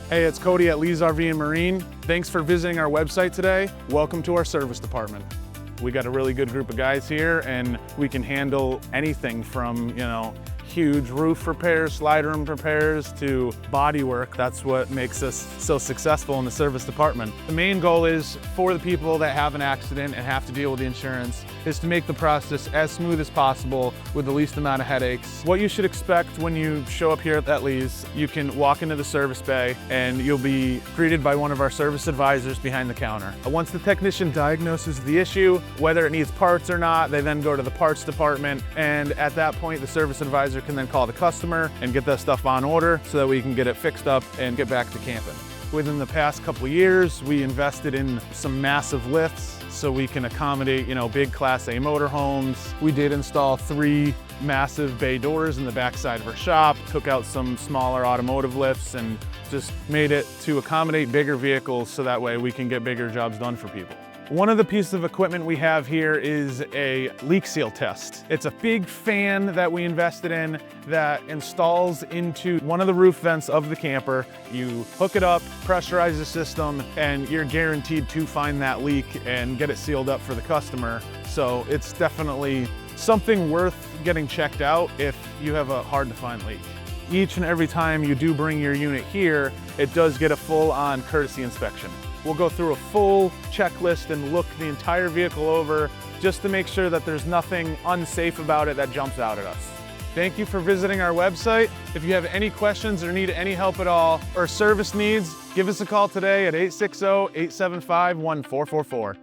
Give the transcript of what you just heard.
Hey, it's Cody at Lee's RV and Marine. Thanks for visiting our website today. Welcome to our service department. We got a really good group of guys here, and we can handle anything from, huge roof repairs, slide room repairs, to body work. That's what makes us so successful in the service department. The main goal is for the people that have an accident and have to deal with the insurance is to make the process as smooth as possible with the least amount of headaches. What you should expect when you show up here at Lee's, you can walk into the service bay and you'll be greeted by one of our service advisors behind the counter. Once the technician diagnoses the issue, whether it needs parts or not, they then go to the parts department, and at that point the service advisor can then call the customer and get that stuff on order so that we can get it fixed up and get back to camping. Within the past couple of years, we invested in some massive lifts so we can accommodate, big Class A motorhomes. We did install 3 massive bay doors in the backside of our shop, took out some smaller automotive lifts, and just made it to accommodate bigger vehicles so that way we can get bigger jobs done for people. One of the pieces of equipment we have here is a leak seal test. It's a big fan that we invested in that installs into one of the roof vents of the camper. You hook it up, pressurize the system, and you're guaranteed to find that leak and get it sealed up for the customer. So it's definitely something worth getting checked out if you have a hard to find leak. Each and every time you do bring your unit here, it does get a full-on courtesy inspection. We'll go through a full checklist and look the entire vehicle over just to make sure that there's nothing unsafe about it that jumps out at us. Thank you for visiting our website. If you have any questions or need any help at all or service needs, give us a call today at 860-875-1444.